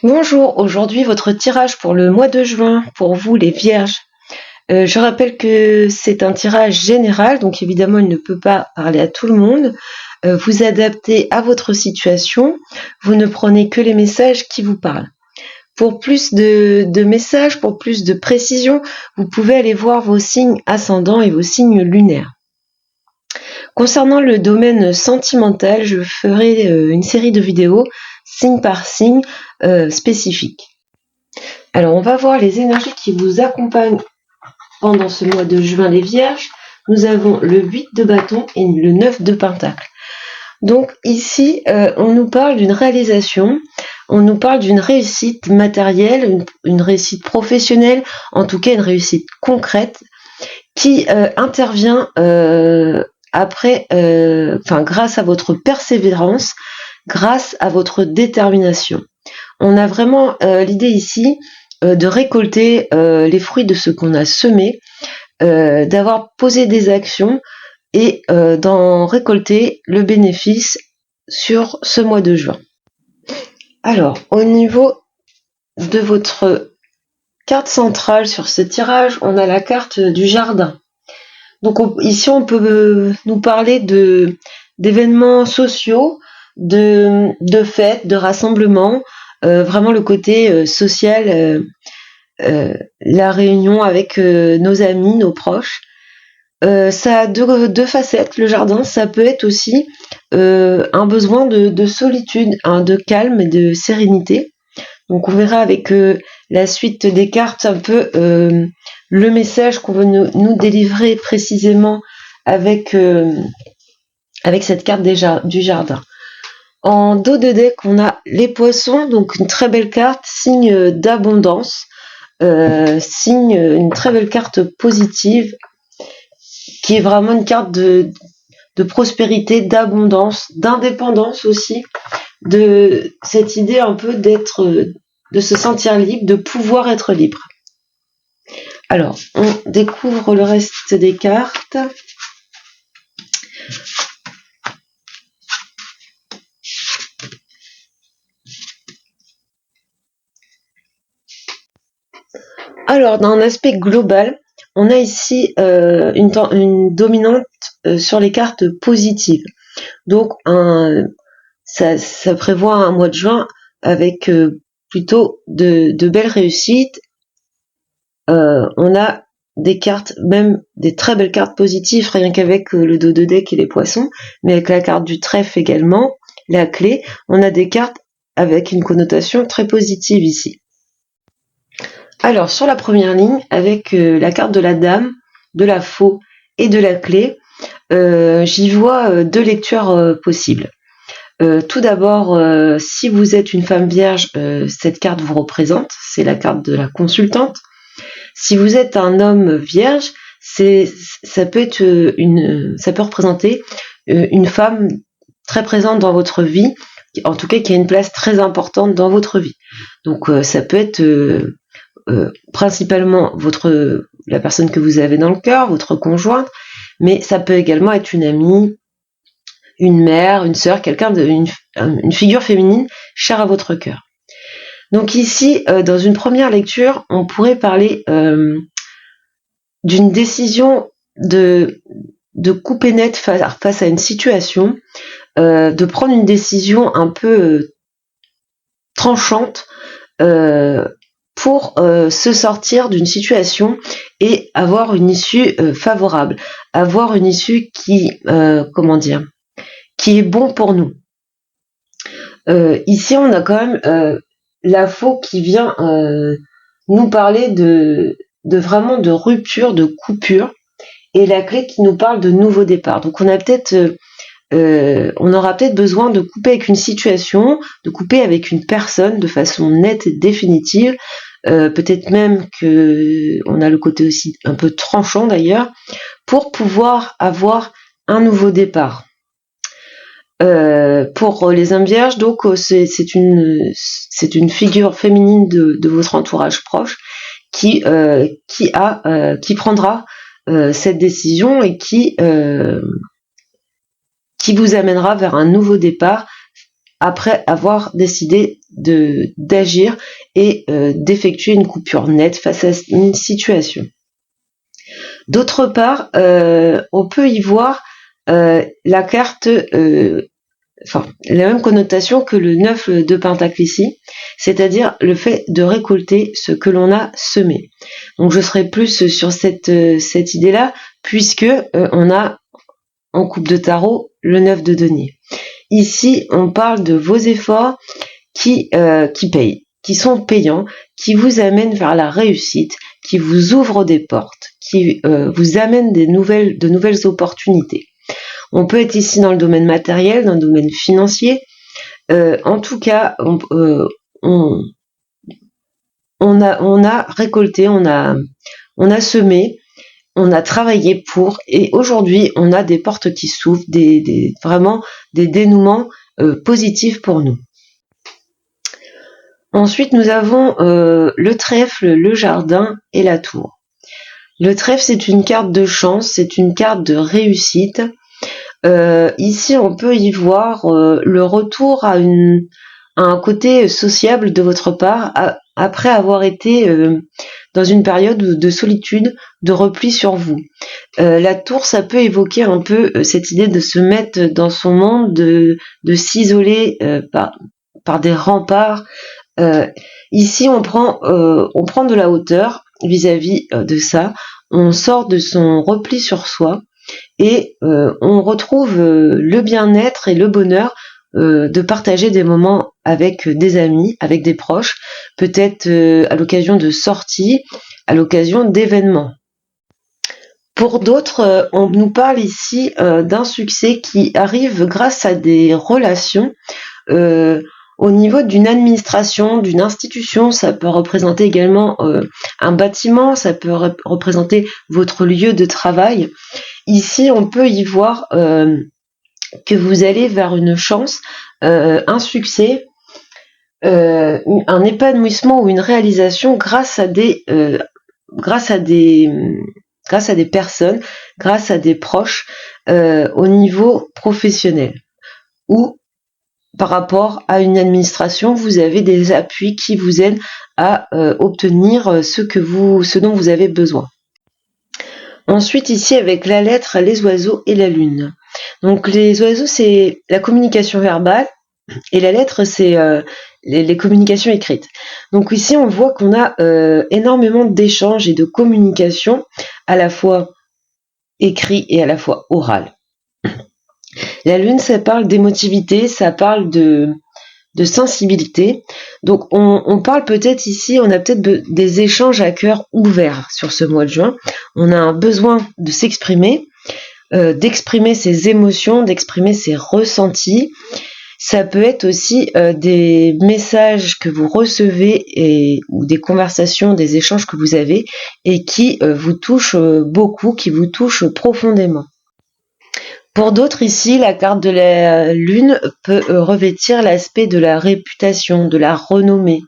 Bonjour, aujourd'hui votre tirage pour le mois de juin, pour vous les vierges. Je rappelle que c'est un tirage général, donc évidemment il ne peut pas parler à tout le monde. Vous adaptez à votre situation, vous ne prenez que les messages qui vous parlent. Pour plus de messages, pour plus de précision, vous pouvez aller voir vos signes ascendants et vos signes lunaires. Concernant le domaine sentimental, je ferai une série de vidéos, signe par signe, spécifiques. Alors, on va voir les énergies qui vous accompagnent pendant ce mois de juin, les vierges. Nous avons le 8 de bâton et le 9 de pentacle. Donc ici, on nous parle d'une réalisation, on nous parle d'une réussite matérielle, une réussite professionnelle, en tout cas une réussite concrète, qui intervient grâce à votre persévérance, grâce à votre détermination. On a vraiment l'idée ici de récolter les fruits de ce qu'on a semé, d'avoir posé des actions et d'en récolter le bénéfice sur ce mois de juin. Alors, au niveau de votre carte centrale sur ce tirage, on a la carte du jardin. Donc ici, on peut nous parler d'événements sociaux, de fêtes, de rassemblements, vraiment le côté social, la réunion avec nos amis, nos proches. Ça a deux facettes, le jardin. Ça peut être aussi un besoin de solitude, de calme et de sérénité. Donc on verra avec la suite des cartes un peu le message qu'on veut nous délivrer précisément avec cette carte du jardin. En dos de deck, on a les poissons, donc une très belle carte, signe d'abondance, une très belle carte positive, qui est vraiment une carte de prospérité, d'abondance, d'indépendance aussi, de cette idée un peu de se sentir libre, de pouvoir être libre. Alors, on découvre le reste des cartes. Alors, dans un aspect global, on a ici une dominante sur les cartes positives. Donc, ça prévoit un mois de juin avec plutôt de belles réussites. On a des cartes, même des très belles cartes positives, rien qu'avec le dos de deck et les poissons, mais avec la carte du trèfle également, la clé, on a des cartes avec une connotation très positive ici. Alors, sur la première ligne, avec la carte de la dame, de la faux et de la clé, j'y vois deux lectures possibles. Tout d'abord, si vous êtes une femme vierge, cette carte vous représente, c'est la carte de la consultante. Si vous êtes un homme vierge, ça peut représenter une femme très présente dans votre vie, en tout cas qui a une place très importante dans votre vie. Donc ça peut être principalement la personne que vous avez dans le cœur, votre conjointe, mais ça peut également être une amie, une mère, une sœur, une figure féminine chère à votre cœur. Donc ici, dans une première lecture, on pourrait parler d'une décision de couper net face à une situation, de prendre une décision un peu tranchante pour se sortir d'une situation et avoir une issue favorable, avoir une issue qui est bon pour nous. Ici, on a quand même la faux qui vient nous parler de vraiment de rupture, de coupure, et la clé qui nous parle de nouveau départ. Donc on aura peut-être besoin de couper avec une situation, de couper avec une personne de façon nette et définitive. Peut-être même que on a le côté aussi un peu tranchant d'ailleurs, pour pouvoir avoir un nouveau départ. Pour les âmes vierges, donc c'est une figure féminine de votre entourage proche qui prendra cette décision et qui vous amènera vers un nouveau départ après avoir décidé d'agir et d'effectuer une coupure nette face à une situation. D'autre part, on peut y voir la carte, la même connotation que le 9 de Pentacle ici, c'est-à-dire le fait de récolter ce que l'on a semé. Donc je serai plus sur cette idée-là, puisque on a en coupe de tarot le 9 de denier. Ici, on parle de vos efforts qui payent, qui sont payants, qui vous amènent vers la réussite, qui vous ouvrent des portes, qui vous amènent de nouvelles opportunités. On peut être ici dans le domaine matériel, dans le domaine financier. En tout cas, on a récolté, on a semé, on a travaillé pour, et aujourd'hui, on a des portes qui s'ouvrent, vraiment des dénouements positifs pour nous. Ensuite, nous avons le trèfle, le jardin et la tour. Le trèfle, c'est une carte de chance, c'est une carte de réussite. Ici, on peut y voir le retour à un côté sociable de votre part, après avoir été dans une période de solitude, de repli sur vous. La tour, ça peut évoquer un peu cette idée de se mettre dans son monde, de s'isoler par des remparts. Ici, on prend de la hauteur vis-à-vis de ça. On sort de son repli sur soi et on retrouve le bien-être et le bonheur de partager des moments avec des amis, avec des proches, peut-être à l'occasion de sorties, à l'occasion d'événements. Pour d'autres, on nous parle ici d'un succès qui arrive grâce à des relations au niveau d'une administration, d'une institution. Ça peut représenter également un bâtiment, ça peut représenter votre lieu de travail. Ici, on peut y voir que vous allez vers une chance, un succès, un épanouissement ou une réalisation grâce à des personnes, grâce à des proches au niveau professionnel. Ou par rapport à une administration, vous avez des appuis qui vous aident à obtenir ce dont vous avez besoin. Ensuite, ici, avec la lettre, les oiseaux et la lune. Donc, les oiseaux, c'est la communication verbale et la lettre, c'est les communications écrites. Donc, ici, on voit qu'on a énormément d'échanges et de communication, à la fois écrit et à la fois oral. La lune, ça parle d'émotivité, ça parle de sensibilité. Donc on parle peut-être ici, on a peut-être des échanges à cœur ouvert sur ce mois de juin. On a un besoin de s'exprimer, d'exprimer ses émotions, d'exprimer ses ressentis. Ça peut être aussi des messages que vous recevez ou des conversations, des échanges que vous avez et qui vous touchent beaucoup, qui vous touchent profondément. Pour d'autres ici, la carte de la lune peut revêtir l'aspect de la réputation, de la renommée.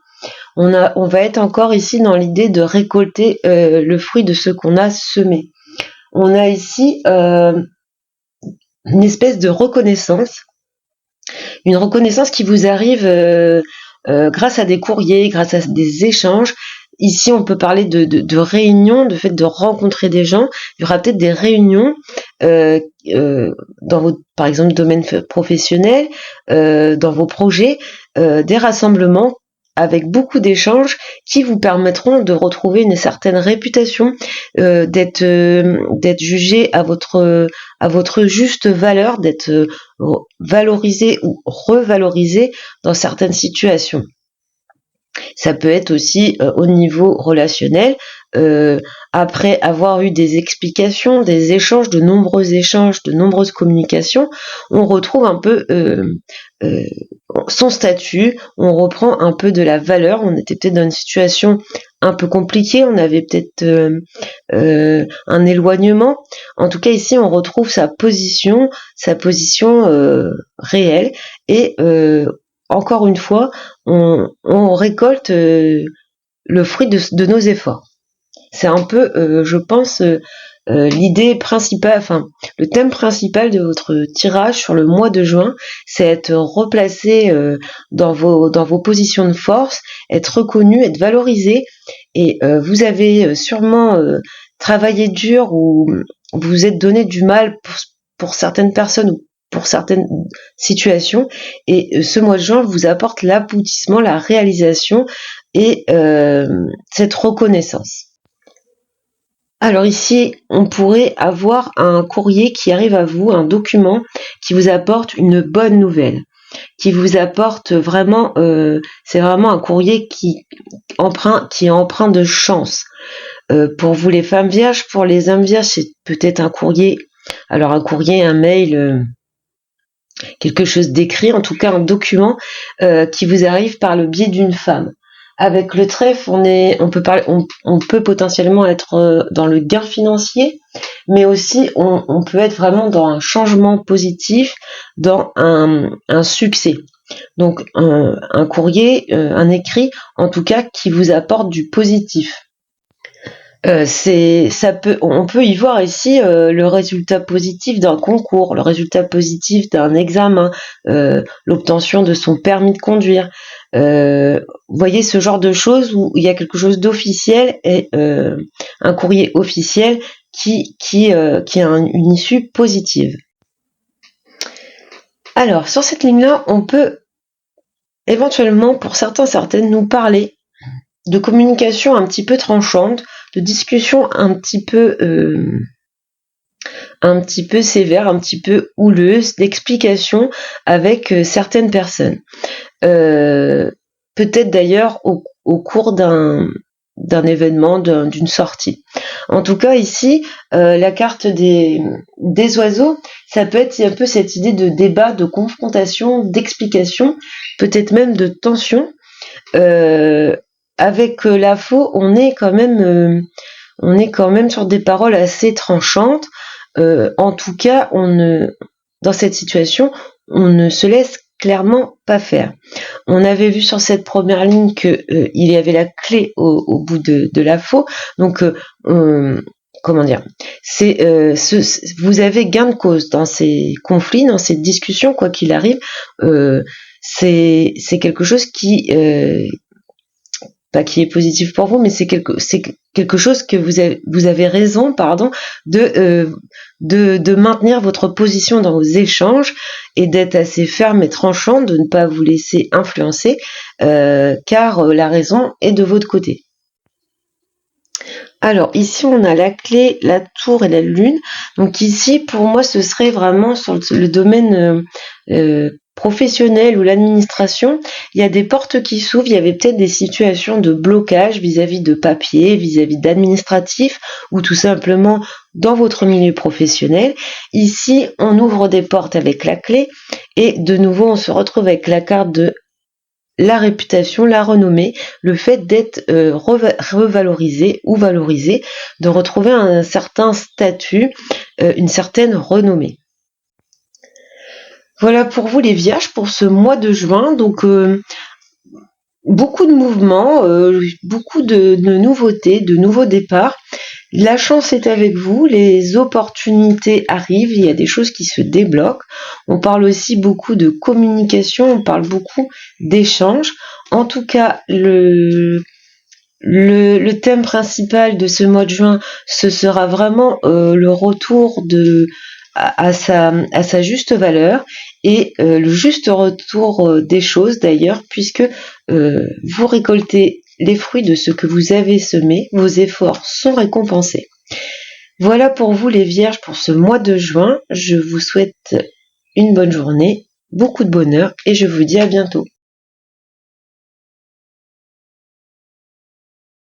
On va être encore ici dans l'idée de récolter le fruit de ce qu'on a semé. On a ici une espèce de reconnaissance, une reconnaissance qui vous arrive grâce à des courriers, grâce à des échanges. Ici, on peut parler de réunions, de fait de rencontrer des gens. Il y aura peut-être des réunions dans votre, par exemple, domaine professionnel, dans vos projets, des rassemblements avec beaucoup d'échanges qui vous permettront de retrouver une certaine réputation, d'être jugé à votre juste valeur, d'être valorisé ou revalorisé dans certaines situations. Ça peut être aussi au niveau relationnel, après avoir eu des explications, des échanges, de nombreuses communications, on retrouve un peu son statut, on reprend un peu de la valeur. On était peut-être dans une situation un peu compliquée, on avait peut-être un éloignement. En tout cas, ici, on retrouve sa position réelle et encore une fois, on récolte le fruit de nos efforts. C'est un peu, je pense, l'idée principale, enfin le thème principal de votre tirage sur le mois de juin, c'est être replacé dans vos positions de force, être reconnu, être valorisé, et vous avez sûrement travaillé dur ou vous vous êtes donné du mal pour certaines personnes ou pour certaines situations, et ce mois de juin vous apporte l'aboutissement, la réalisation et cette reconnaissance. Alors ici, on pourrait avoir un courrier qui arrive à vous, un document qui vous apporte une bonne nouvelle, qui vous apporte vraiment, c'est vraiment un courrier qui est empreint de chance. Pour vous les femmes vierges, pour les hommes vierges, c'est peut-être un courrier, un mail, quelque chose d'écrit, en tout cas un document qui vous arrive par le biais d'une femme. Avec le trèfle, on peut potentiellement être dans le gain financier, mais aussi on peut être vraiment dans un changement positif, dans un succès. Donc un courrier, un écrit, en tout cas, qui vous apporte du positif. On peut y voir ici le résultat positif d'un concours, le résultat positif d'un examen, l'obtention de son permis de conduire. Vous voyez ce genre de choses où il y a quelque chose d'officiel et un courrier officiel qui a une issue positive. Alors sur cette ligne-là, on peut éventuellement, pour certaines, nous parler de communication un petit peu tranchante, de discussion un petit peu sévère, un petit peu houleuse, d'explication avec certaines personnes. Peut-être d'ailleurs au cours d'un événement, d'une sortie. En tout cas ici, la carte des oiseaux, ça peut être un peu cette idée de débat, de confrontation, d'explication, peut-être même de tension. Avec la faux, on est quand même sur des paroles assez tranchantes. En tout cas, dans cette situation, on ne se laisse clairement pas faire. On avait vu sur cette première ligne que il y avait la clé au bout de la faux. Donc, comment dire, vous avez gain de cause dans ces conflits, dans ces discussions, quoi qu'il arrive. C'est quelque chose qui est positif pour vous, mais c'est quelque chose que vous avez raison, de maintenir votre position dans vos échanges et d'être assez ferme et tranchant, de ne pas vous laisser influencer, car la raison est de votre côté. Alors ici on a la clé, la tour et la lune. Donc ici pour moi ce serait vraiment sur le domaine professionnel ou l'administration. Il y a des portes qui s'ouvrent, il y avait peut-être des situations de blocage vis-à-vis de papier, vis-à-vis d'administratif ou tout simplement dans votre milieu professionnel. Ici on ouvre des portes avec la clé et de nouveau on se retrouve avec la carte de la réputation, la renommée, le fait d'être revalorisé ou valorisé, de retrouver un certain statut, une certaine renommée. Voilà pour vous les vierges pour ce mois de juin. Donc beaucoup de mouvements, beaucoup de nouveautés, de nouveaux départs. La chance est avec vous, les opportunités arrivent, il y a des choses qui se débloquent. On parle aussi beaucoup de communication, on parle beaucoup d'échanges. En tout cas, le thème principal de ce mois de juin, ce sera vraiment le retour à sa juste valeur et le juste retour des choses d'ailleurs, puisque vous récoltez les fruits de ce que vous avez semé, vos efforts sont récompensés. Voilà pour vous les vierges pour ce mois de juin. Je vous souhaite une bonne journée, beaucoup de bonheur et je vous dis à bientôt.